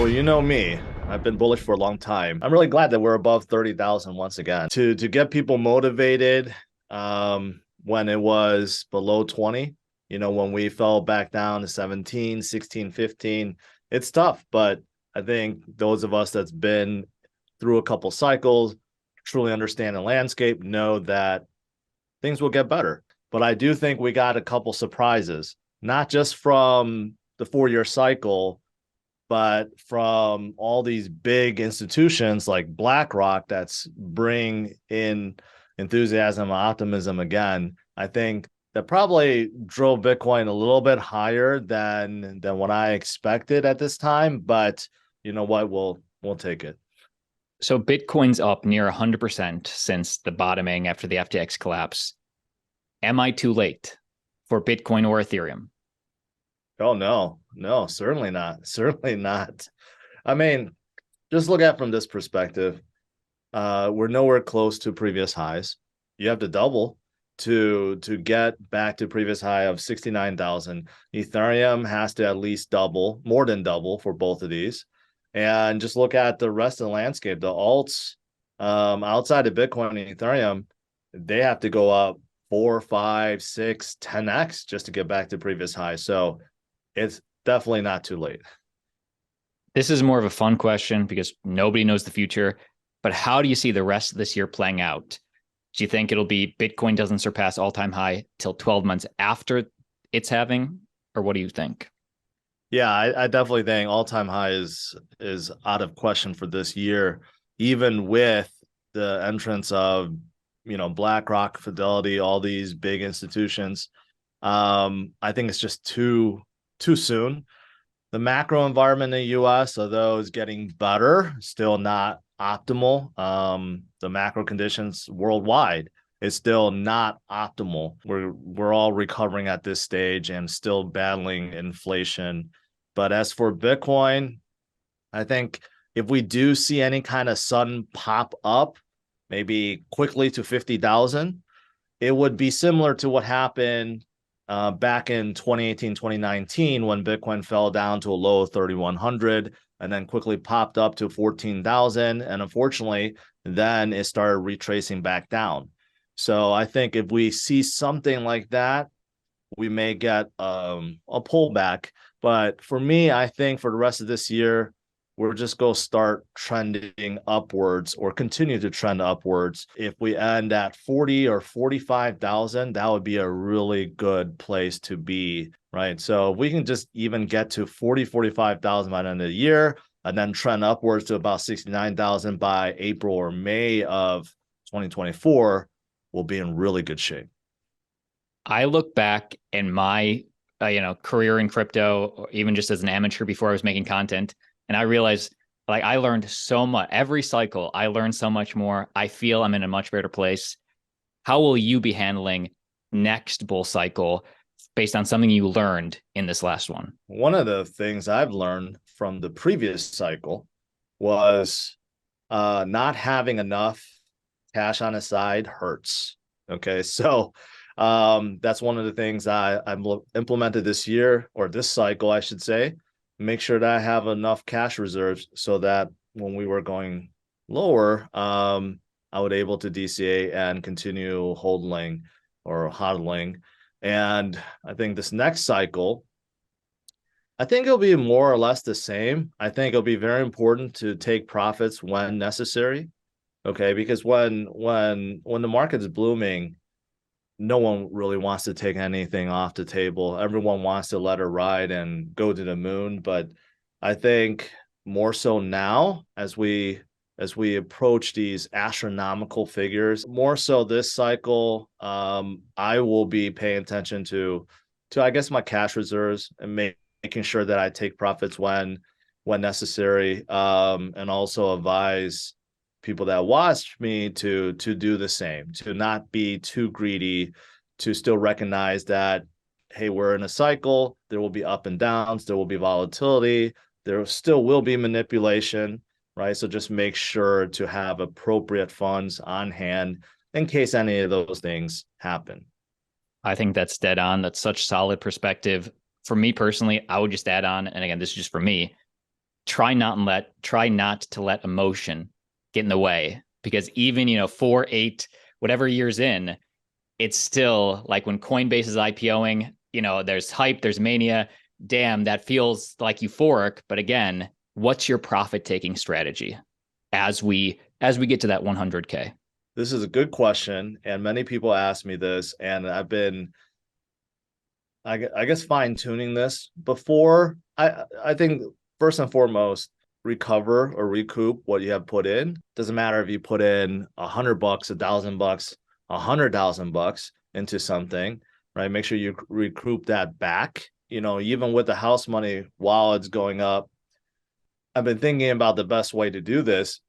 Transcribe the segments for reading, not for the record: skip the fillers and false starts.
Well, you know me. I've been bullish for a long time. I'm really glad that we're above 30,000 once again. To get people motivated when it was below 20, when we fell back down to 17, 16, 15, it's tough, but I think those of us that's been through a couple cycles, truly understand the landscape, know that things will get better. But I do think we got a couple surprises, not just from the 4-year cycle, but from all these big institutions like BlackRock that's bring in enthusiasm and optimism again. I think that probably drove Bitcoin a little bit higher than what I expected at this time. But you know what? We'll take it. So Bitcoin's up near 100% since the bottoming after the FTX collapse. Am I too late for Bitcoin or Ethereum? Oh no, certainly not. Certainly not. I mean, just look at it from this perspective. We're nowhere close to previous highs. You have to double to get back to previous high of 69,000. Ethereum has to at least double, more than double for both of these. And just look at the rest of the landscape. The alts outside of Bitcoin and Ethereum, they have to go up 4, 5, 6, 10x just to get back to previous highs. So it's definitely not too late. This is more of a fun question because nobody knows the future. But how do you see the rest of this year playing out? Do you think it'll be Bitcoin doesn't surpass all-time high till 12 months after it's having? Or what do you think? Yeah, I definitely think all-time high is out of question for this year, even with the entrance of BlackRock, Fidelity, all these big institutions. I think it's just too soon. The macro environment in the US, although is getting better, still not optimal. The macro conditions worldwide is still not optimal. We're all recovering at this stage and still battling inflation. But as for Bitcoin, I think if we do see any kind of sudden pop up, maybe quickly to 50,000, it would be similar to what happened back in 2018, 2019, when Bitcoin fell down to a low of 3,100 and then quickly popped up to 14,000. And unfortunately, then it started retracing back down. So I think if we see something like that, we may get a pullback. But for me, I think for the rest of this year, we're just going to start trending upwards or continue to trend upwards. If we end at 40 or 45,000, that would be a really good place to be, right? So if we can just even get to 40, 45,000 by the end of the year and then trend upwards to about 69,000 by April or May of 2024, we'll be in really good shape. I look back in my career in crypto, or even just as an amateur before I was making content, and I realized like I learned so much. Every cycle, I learned so much more. I feel I'm in a much better place. How will you be handling next bull cycle based on something you learned in this last one? One of the things I've learned from the previous cycle was not having enough cash on the side hurts. Okay, so that's one of the things I've implemented this year, or this cycle, I should say. Make sure that I have enough cash reserves so that when we were going lower, I would able to DCA and continue holding or hodling. And I think this next cycle, I think it'll be more or less the same. I think it'll be very important to take profits when necessary. Okay, because when the market is blooming, no one really wants to take anything off the table. Everyone wants to let it ride and go to the moon. But I think more so now as we approach these astronomical figures, more so this cycle, I will be paying attention to I guess my cash reserves and making sure that I take profits when necessary, and also advise people that watch me to do the same, to not be too greedy, to still recognize that, hey, we're in a cycle, there will be up and downs, there will be volatility, there still will be manipulation, right? So just make sure to have appropriate funds on hand in case any of those things happen. I think that's dead on. That's such solid perspective. For me personally, I would just add on, and again, this is just for me, try not to let emotion get in the way, because even, 4, 8, whatever years in, it's still like when Coinbase is IPOing, there's hype, there's mania. Damn, that feels like euphoric. But again, what's your profit taking strategy as we get to that 100K? This is a good question, and many people ask me this, and I've been, I guess, fine tuning this before. I think first and foremost, recover or recoup what you have put in. Doesn't matter if you put in $100, $1,000, $100,000 into something, right? Make sure you recoup that back. Even with the house money while it's going up, I've been thinking about the best way to do this.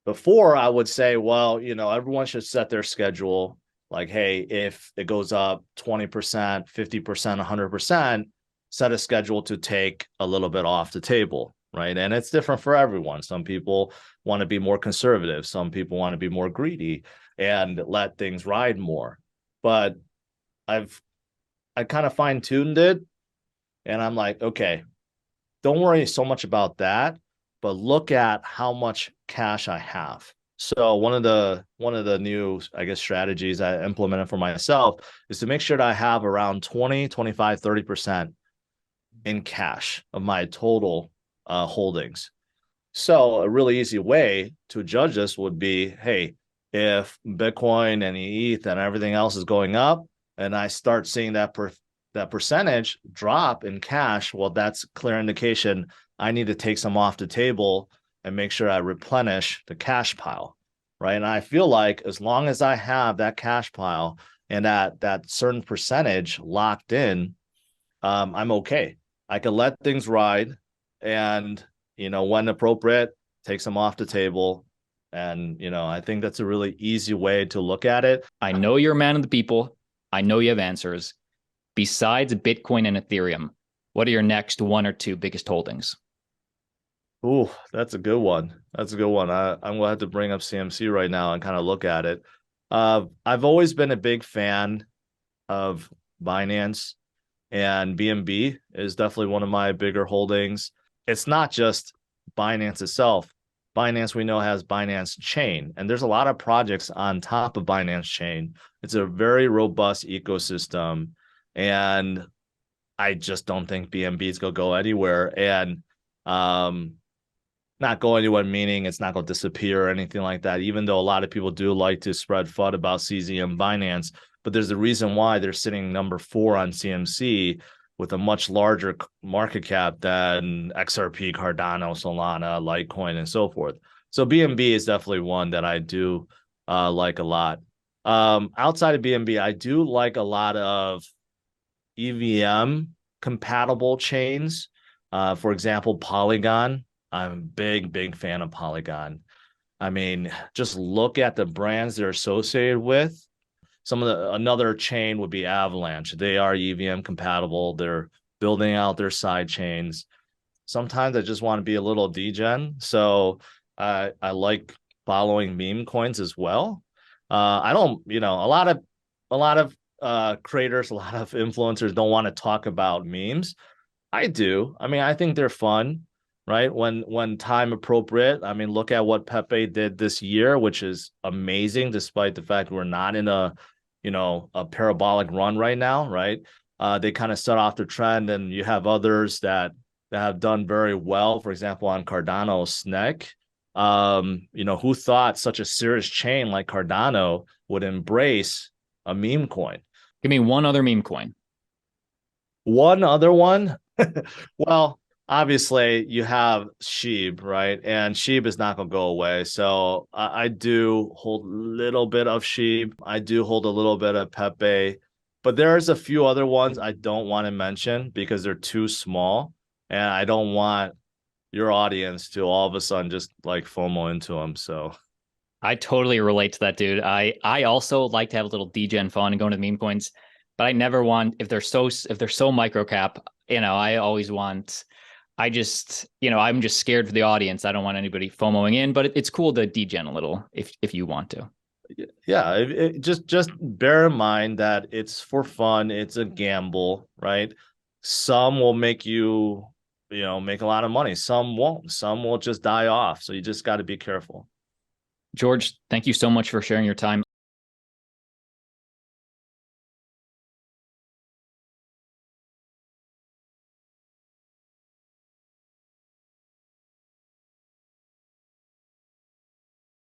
Before, I would say, well, everyone should set their schedule. Like, hey, if it goes up 20%, 50%, 100%, set a schedule to take a little bit off the table, right? And it's different for everyone. Some people want to be more conservative. Some people want to be more greedy and let things ride more. But I kind of fine tuned it, and I'm like, okay, don't worry so much about that, but look at how much cash I have. So one of the new, I guess, strategies I implemented for myself is to make sure that I have around 20, 25, 30% in cash of my total holdings. So a really easy way to judge this would be, hey, if Bitcoin and ETH and everything else is going up, and I start seeing that percentage drop in cash, well, that's clear indication I need to take some off the table and make sure I replenish the cash pile, right? And I feel like as long as I have that cash pile and that certain percentage locked in, I'm okay. I can let things ride, and when appropriate, take some off the table. And I think that's a really easy way to look at it. I know you're a man of the people. I know you have answers. Besides Bitcoin and Ethereum, what are your next one or two biggest holdings? Ooh, that's a good one. That's a good one. I'm gonna have to bring up CMC right now and kind of look at it. I've always been a big fan of Binance, and BNB is definitely one of my bigger holdings. It's not just Binance itself. Binance, we know, has Binance Chain, and there's a lot of projects on top of Binance Chain. It's a very robust ecosystem, and I just don't think BNB is gonna go anywhere. And um, not go anywhere, meaning it's not going to disappear or anything like that, even though a lot of people do like to spread FUD about CZ and Binance. But there's a reason why they're sitting number 4 on CMC with a much larger market cap than XRP, Cardano, Solana, Litecoin, and so forth. So BNB is definitely one that I do like a lot. Outside of BNB, I do like a lot of EVM compatible chains. For example, Polygon. I'm a big, big fan of Polygon. I mean, just look at the brands they're associated with. Another chain would be Avalanche. They are EVM compatible. They're building out their side chains. Sometimes I just want to be a little degen, so I like following meme coins as well. I don't, a lot of creators, a lot of influencers don't want to talk about memes. I do. I mean, I think they're fun, right? When time appropriate. I mean, look at what Pepe did this year, which is amazing, despite the fact we're not in a parabolic run right now, right? They kind of set off the trend, and you have others that have done very well. For example, on Cardano, SNEC. Who thought such a serious chain like Cardano would embrace a meme coin? Give me one other meme coin. One other one. Well, obviously you have Sheeb, right? And Sheeb is not going to go away. So I do hold a little bit of Sheeb. I do hold a little bit of Pepe, but there's a few other ones I don't want to mention because they're too small, and I don't want your audience to all of a sudden just like FOMO into them. So I totally relate to that, dude. I also like to have a little degen fun and go into meme coins, but I never want, if they're so micro cap, I always want, I'm just scared for the audience. I don't want anybody FOMOing in, but it's cool to degen a little if you want to. yeah, just bear in mind that it's for fun. It's a gamble, right? Some will make you make a lot of money. Some won't. Some will just die off. So you just got to be careful. George, thank you so much for sharing your time.